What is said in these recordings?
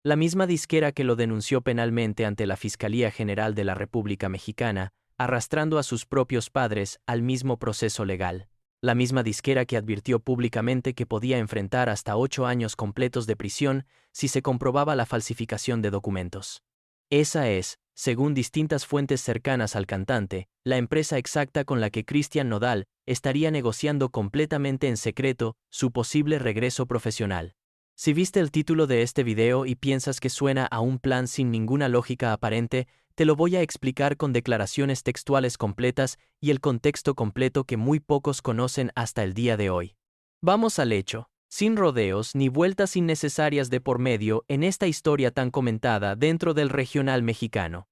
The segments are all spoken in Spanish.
La misma disquera que lo denunció penalmente ante la Fiscalía General de la República Mexicana, arrastrando a sus propios padres al mismo proceso legal. La misma disquera que advirtió públicamente que podía enfrentar hasta 8 años completos de prisión si se comprobaba la falsificación de documentos. Esa es, según distintas fuentes cercanas al cantante, la empresa exacta con la que Cristian Nodal estaría negociando completamente en secreto su posible regreso profesional. Si viste el título de este video y piensas que suena a un plan sin ninguna lógica aparente, te lo voy a explicar con declaraciones textuales completas y el contexto completo que muy pocos conocen hasta el día de hoy. Vamos al hecho, sin rodeos ni vueltas innecesarias de por medio en esta historia tan comentada dentro del regional mexicano.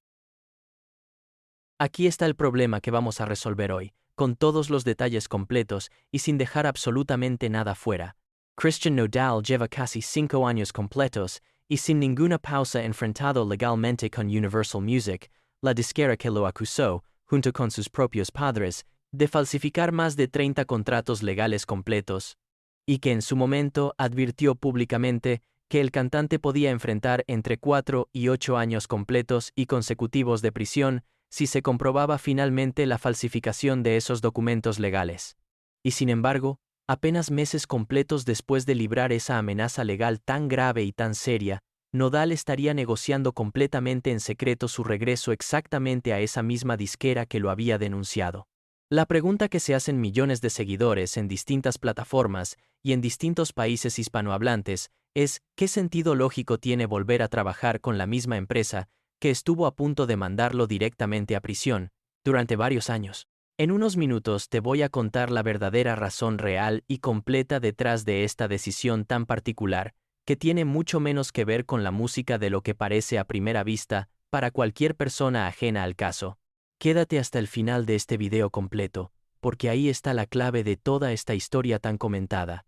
Aquí está el problema que vamos a resolver hoy, con todos los detalles completos y sin dejar absolutamente nada fuera. Cristian Nodal lleva casi 5 años completos y sin ninguna pausa enfrentado legalmente con Universal Music, la disquera que lo acusó, junto con sus propios padres, de falsificar más de 30 contratos legales completos, y que en su momento advirtió públicamente que el cantante podía enfrentar entre 4 y 8 años completos y consecutivos de prisión si se comprobaba finalmente la falsificación de esos documentos legales. Y sin embargo, apenas meses completos después de librar esa amenaza legal tan grave y tan seria, Nodal estaría negociando completamente en secreto su regreso exactamente a esa misma disquera que lo había denunciado. La pregunta que se hacen millones de seguidores en distintas plataformas y en distintos países hispanohablantes es, ¿qué sentido lógico tiene volver a trabajar con la misma empresa que estuvo a punto de mandarlo directamente a prisión durante varios años? En unos minutos te voy a contar la verdadera razón real y completa detrás de esta decisión tan particular, que tiene mucho menos que ver con la música de lo que parece a primera vista para cualquier persona ajena al caso. Quédate hasta el final de este video completo, porque ahí está la clave de toda esta historia tan comentada.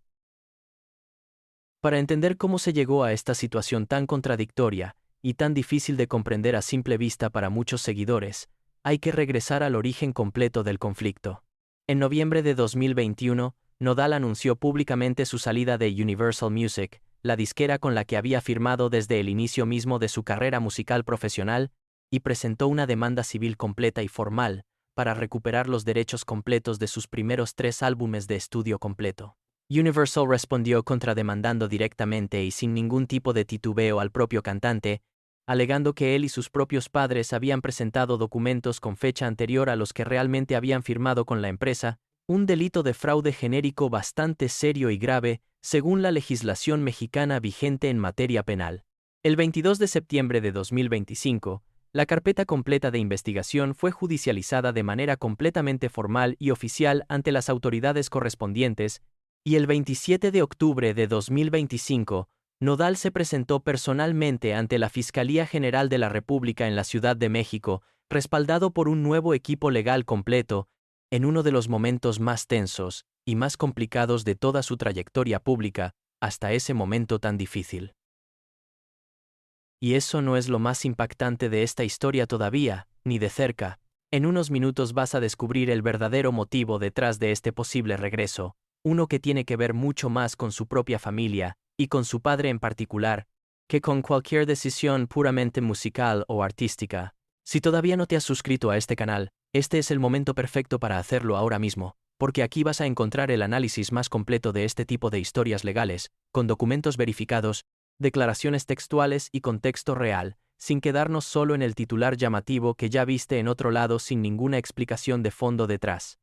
Para entender cómo se llegó a esta situación tan contradictoria y tan difícil de comprender a simple vista para muchos seguidores, hay que regresar al origen completo del conflicto. En noviembre de 2021, Nodal anunció públicamente su salida de Universal Music, la disquera con la que había firmado desde el inicio mismo de su carrera musical profesional, y presentó una demanda civil completa y formal para recuperar los derechos completos de sus primeros 3 álbumes de estudio completo. Universal respondió contrademandando directamente y sin ningún tipo de titubeo al propio cantante, alegando que él y sus propios padres habían presentado documentos con fecha anterior a los que realmente habían firmado con la empresa, un delito de fraude genérico bastante serio y grave, según la legislación mexicana vigente en materia penal. El 22 de septiembre de 2025, la carpeta completa de investigación fue judicializada de manera completamente formal y oficial ante las autoridades correspondientes, y el 27 de octubre de 2025, Nodal se presentó personalmente ante la Fiscalía General de la República en la Ciudad de México, respaldado por un nuevo equipo legal completo, en uno de los momentos más tensos y más complicados de toda su trayectoria pública, hasta ese momento tan difícil. Y eso no es lo más impactante de esta historia todavía, ni de cerca. En unos minutos vas a descubrir el verdadero motivo detrás de este posible regreso, uno que tiene que ver mucho más con su propia familia, y con su padre en particular, que con cualquier decisión puramente musical o artística. Si todavía no te has suscrito a este canal, este es el momento perfecto para hacerlo ahora mismo, porque aquí vas a encontrar el análisis más completo de este tipo de historias legales, con documentos verificados, declaraciones textuales y contexto real, sin quedarnos solo en el titular llamativo que ya viste en otro lado sin ninguna explicación de fondo detrás.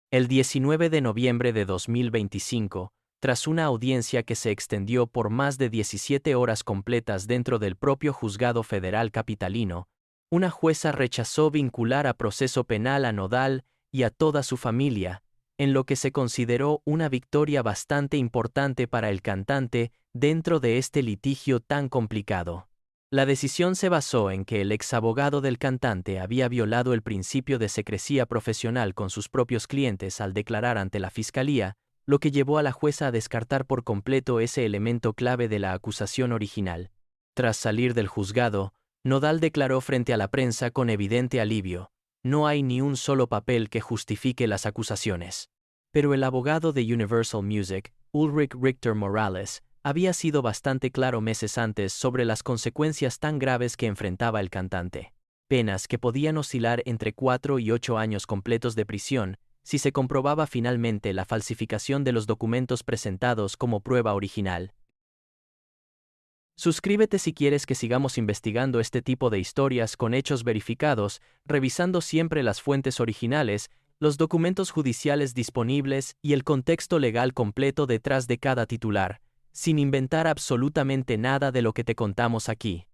El 19 de noviembre de 2025, tras una audiencia que se extendió por más de 17 horas completas dentro del propio Juzgado Federal Capitalino, una jueza rechazó vincular a proceso penal a Nodal y a toda su familia, en lo que se consideró una victoria bastante importante para el cantante dentro de este litigio tan complicado. La decisión se basó en que el exabogado del cantante había violado el principio de secrecía profesional con sus propios clientes al declarar ante la fiscalía, lo que llevó a la jueza a descartar por completo ese elemento clave de la acusación original. Tras salir del juzgado, Nodal declaró frente a la prensa con evidente alivio: no hay ni un solo papel que justifique las acusaciones. Pero el abogado de Universal Music, Ulrich Richter Morales, había sido bastante claro meses antes sobre las consecuencias tan graves que enfrentaba el cantante. Penas que podían oscilar entre 4 y 8 años completos de prisión si se comprobaba finalmente la falsificación de los documentos presentados como prueba original. Suscríbete si quieres que sigamos investigando este tipo de historias con hechos verificados, revisando siempre las fuentes originales, los documentos judiciales disponibles y el contexto legal completo detrás de cada titular, sin inventar absolutamente nada de lo que te contamos aquí.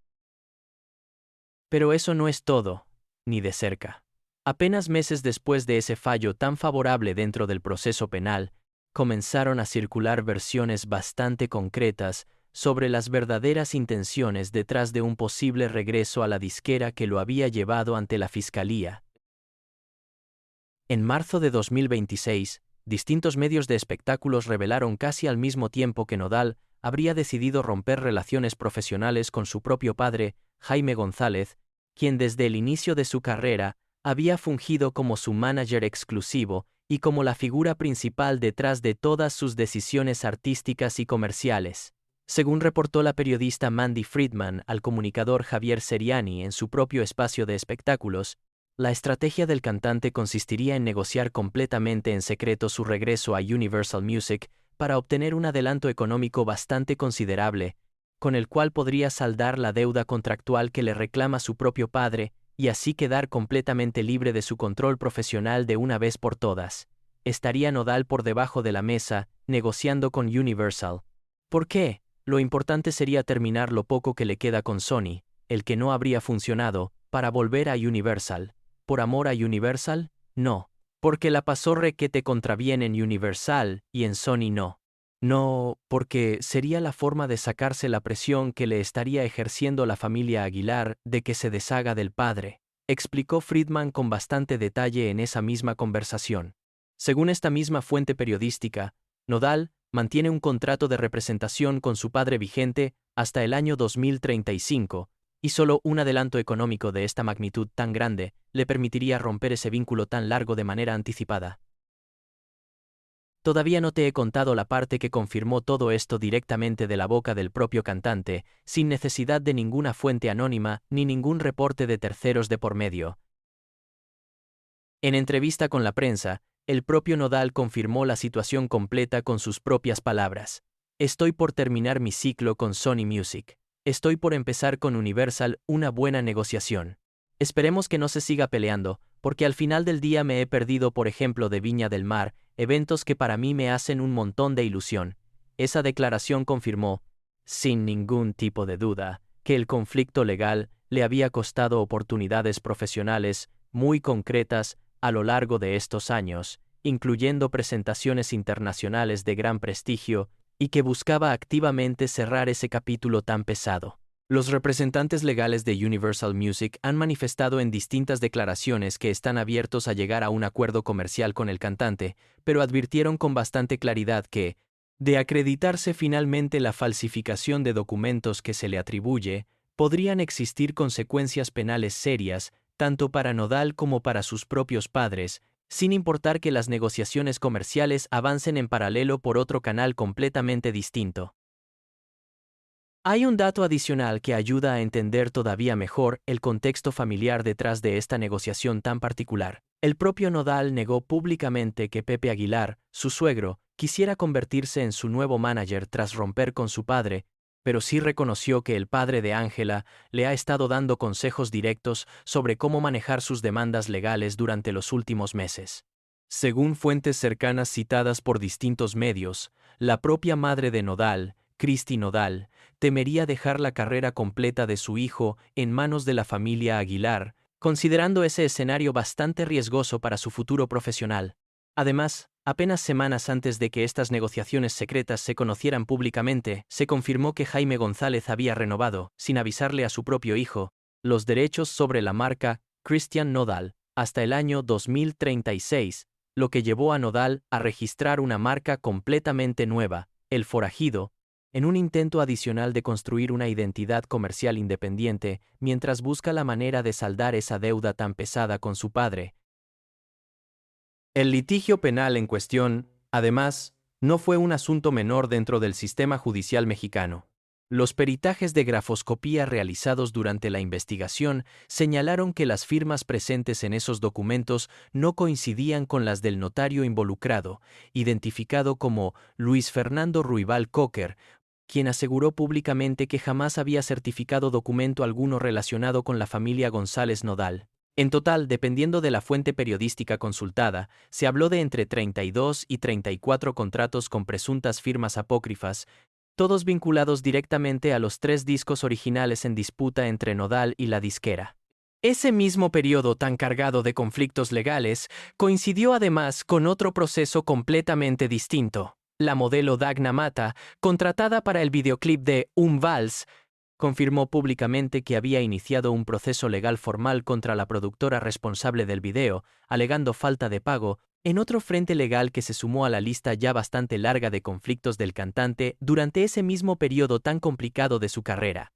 Pero eso no es todo, ni de cerca. Apenas meses después de ese fallo tan favorable dentro del proceso penal, comenzaron a circular versiones bastante concretas sobre las verdaderas intenciones detrás de un posible regreso a la disquera que lo había llevado ante la fiscalía. En marzo de 2026, distintos medios de espectáculos revelaron casi al mismo tiempo que Nodal habría decidido romper relaciones profesionales con su propio padre, Jaime González, quien desde el inicio de su carrera había fungido como su manager exclusivo y como la figura principal detrás de todas sus decisiones artísticas y comerciales. Según reportó la periodista Mandy Friedman al comunicador Javier Seriani en su propio espacio de espectáculos, la estrategia del cantante consistiría en negociar completamente en secreto su regreso a Universal Music para obtener un adelanto económico bastante considerable, con el cual podría saldar la deuda contractual que le reclama su propio padre y así quedar completamente libre de su control profesional de una vez por todas. Estaría Nodal por debajo de la mesa, negociando con Universal. ¿Por qué? Lo importante sería terminar lo poco que le queda con Sony, el que no habría funcionado, para volver a Universal. ¿Por amor a Universal? No. Porque la pasó requete contra bien en Universal y en Sony no. No, porque sería la forma de sacarse la presión que le estaría ejerciendo la familia Aguilar de que se deshaga del padre, explicó Friedman con bastante detalle en esa misma conversación. Según esta misma fuente periodística, Nodal mantiene un contrato de representación con su padre vigente hasta el año 2035, y solo un adelanto económico de esta magnitud tan grande le permitiría romper ese vínculo tan largo de manera anticipada. Todavía no te he contado la parte que confirmó todo esto directamente de la boca del propio cantante, sin necesidad de ninguna fuente anónima ni ningún reporte de terceros de por medio. En entrevista con la prensa, el propio Nodal confirmó la situación completa con sus propias palabras. Estoy por terminar mi ciclo con Sony Music. Estoy por empezar con Universal una buena negociación. Esperemos que no se siga peleando, porque al final del día me he perdido, por ejemplo, de Viña del Mar, eventos que para mí me hacen un montón de ilusión. Esa declaración confirmó, sin ningún tipo de duda, que el conflicto legal le había costado oportunidades profesionales muy concretas a lo largo de estos años, incluyendo presentaciones internacionales de gran prestigio, y que buscaba activamente cerrar ese capítulo tan pesado. Los representantes legales de Universal Music han manifestado en distintas declaraciones que están abiertos a llegar a un acuerdo comercial con el cantante, pero advirtieron con bastante claridad que, de acreditarse finalmente la falsificación de documentos que se le atribuye, podrían existir consecuencias penales serias, tanto para Nodal como para sus propios padres, sin importar que las negociaciones comerciales avancen en paralelo por otro canal completamente distinto. Hay un dato adicional que ayuda a entender todavía mejor el contexto familiar detrás de esta negociación tan particular. El propio Nodal negó públicamente que Pepe Aguilar, su suegro, quisiera convertirse en su nuevo manager tras romper con su padre, pero sí reconoció que el padre de Ángela le ha estado dando consejos directos sobre cómo manejar sus demandas legales durante los últimos meses. Según fuentes cercanas citadas por distintos medios, la propia madre de Nodal, Cristi Nodal, temería dejar la carrera completa de su hijo en manos de la familia Aguilar, considerando ese escenario bastante riesgoso para su futuro profesional. Además, apenas semanas antes de que estas negociaciones secretas se conocieran públicamente, se confirmó que Jaime González había renovado, sin avisarle a su propio hijo, los derechos sobre la marca Christian Nodal hasta el año 2036, lo que llevó a Nodal a registrar una marca completamente nueva, El Forajido, en un intento adicional de construir una identidad comercial independiente mientras busca la manera de saldar esa deuda tan pesada con su padre. El litigio penal en cuestión, además, No fue un asunto menor dentro del sistema judicial mexicano. Los peritajes de grafoscopía realizados durante la investigación señalaron que las firmas presentes en esos documentos no coincidían con las del notario involucrado, identificado como Luis Fernando Ruibal Cocker, quien aseguró públicamente que jamás había certificado documento alguno relacionado con la familia González Nodal. En total, dependiendo de la fuente periodística consultada, se habló de entre 32 y 34 contratos con presuntas firmas apócrifas, todos vinculados directamente a los 3 discos originales en disputa entre Nodal y la disquera. Ese mismo periodo tan cargado de conflictos legales coincidió además con otro proceso completamente distinto. La modelo Dagna Mata, contratada para el videoclip de Un Vals, confirmó públicamente que había iniciado un proceso legal formal contra la productora responsable del video, alegando falta de pago, en otro frente legal que se sumó a la lista ya bastante larga de conflictos del cantante durante ese mismo periodo tan complicado de su carrera.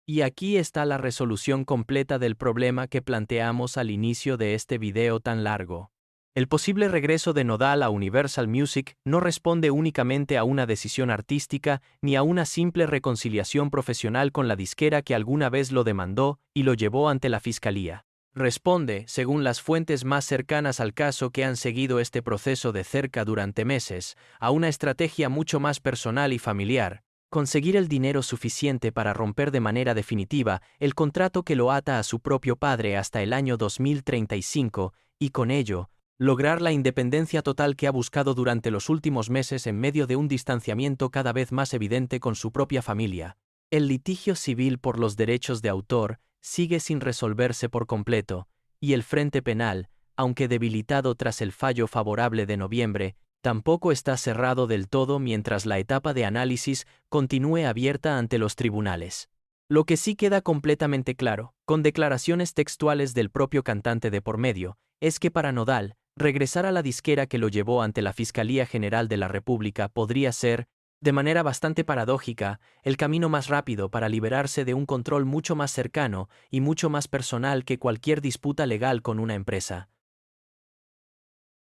Y aquí está la resolución completa del problema que planteamos al inicio de este video tan largo. El posible regreso de Nodal a Universal Music no responde únicamente a una decisión artística ni a una simple reconciliación profesional con la disquera que alguna vez lo demandó y lo llevó ante la fiscalía. Responde, según las fuentes más cercanas al caso que han seguido este proceso de cerca durante meses, a una estrategia mucho más personal y familiar: conseguir el dinero suficiente para romper de manera definitiva el contrato que lo ata a su propio padre hasta el año 2035, y con ello, lograr la independencia total que ha buscado durante los últimos meses en medio de un distanciamiento cada vez más evidente con su propia familia. El litigio civil por los derechos de autor sigue sin resolverse por completo, y el frente penal, aunque debilitado tras el fallo favorable de noviembre, tampoco está cerrado del todo mientras la etapa de análisis continúe abierta ante los tribunales. Lo que sí queda completamente claro, con declaraciones textuales del propio cantante de por medio, es que para Nodal, regresar a la disquera que lo llevó ante la Fiscalía General de la República podría ser, de manera bastante paradójica, el camino más rápido para liberarse de un control mucho más cercano y mucho más personal que cualquier disputa legal con una empresa.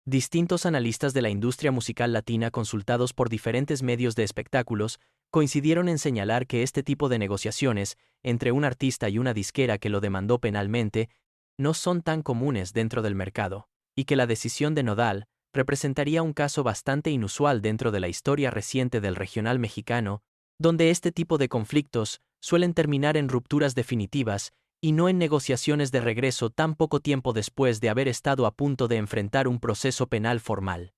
Distintos analistas de la industria musical latina consultados por diferentes medios de espectáculos coincidieron en señalar que este tipo de negociaciones entre un artista y una disquera que lo demandó penalmente no son tan comunes dentro del mercado, y que la decisión de Nodal representaría un caso bastante inusual dentro de la historia reciente del regional mexicano, donde este tipo de conflictos suelen terminar en rupturas definitivas y no en negociaciones de regreso tan poco tiempo después de haber estado a punto de enfrentar un proceso penal formal.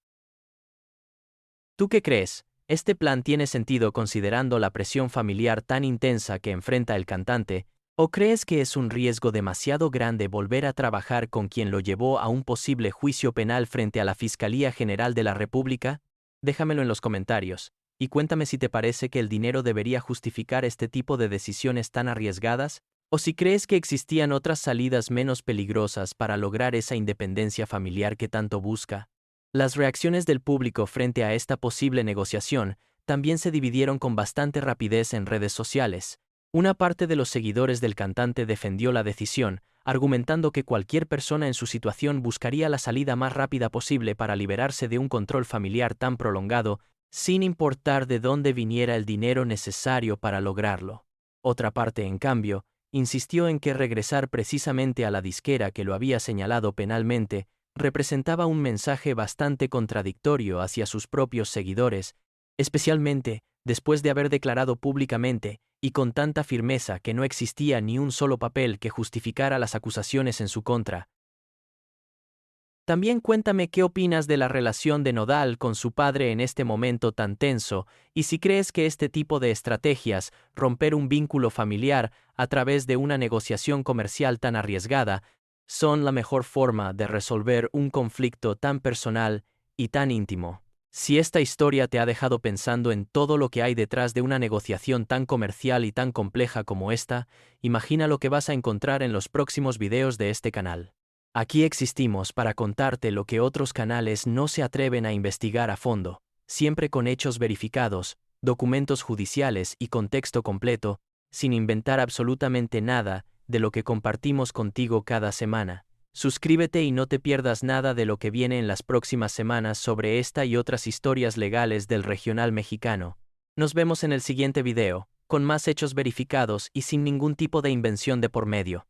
¿Tú qué crees? ¿Este plan tiene sentido considerando la presión familiar tan intensa que enfrenta el cantante, o crees que es un riesgo demasiado grande volver a trabajar con quien lo llevó a un posible juicio penal frente a la Fiscalía General de la República? Déjamelo en los comentarios, y cuéntame si te parece que el dinero debería justificar este tipo de decisiones tan arriesgadas, o si crees que existían otras salidas menos peligrosas para lograr esa independencia familiar que tanto busca. Las reacciones del público frente a esta posible negociación también se dividieron con bastante rapidez en redes sociales. Una parte de los seguidores del cantante defendió la decisión, argumentando que cualquier persona en su situación buscaría la salida más rápida posible para liberarse de un control familiar tan prolongado, sin importar de dónde viniera el dinero necesario para lograrlo. Otra parte, en cambio, insistió en que regresar precisamente a la disquera que lo había señalado penalmente representaba un mensaje bastante contradictorio hacia sus propios seguidores, especialmente después de haber declarado públicamente y con tanta firmeza que no existía ni un solo papel que justificara las acusaciones en su contra. También cuéntame qué opinas de la relación de Nodal con su padre en este momento tan tenso, y si crees que este tipo de estrategias, romper un vínculo familiar a través de una negociación comercial tan arriesgada, son la mejor forma de resolver un conflicto tan personal y tan íntimo. Si esta historia te ha dejado pensando en todo lo que hay detrás de una negociación tan comercial y tan compleja como esta, imagina lo que vas a encontrar en los próximos videos de este canal. Aquí existimos para contarte lo que otros canales no se atreven a investigar a fondo, siempre con hechos verificados, documentos judiciales y contexto completo, sin inventar absolutamente nada de lo que compartimos contigo cada semana. Suscríbete y no te pierdas nada de lo que viene en las próximas semanas sobre esta y otras historias legales del regional mexicano. Nos vemos en el siguiente video, con más hechos verificados y sin ningún tipo de invención de por medio.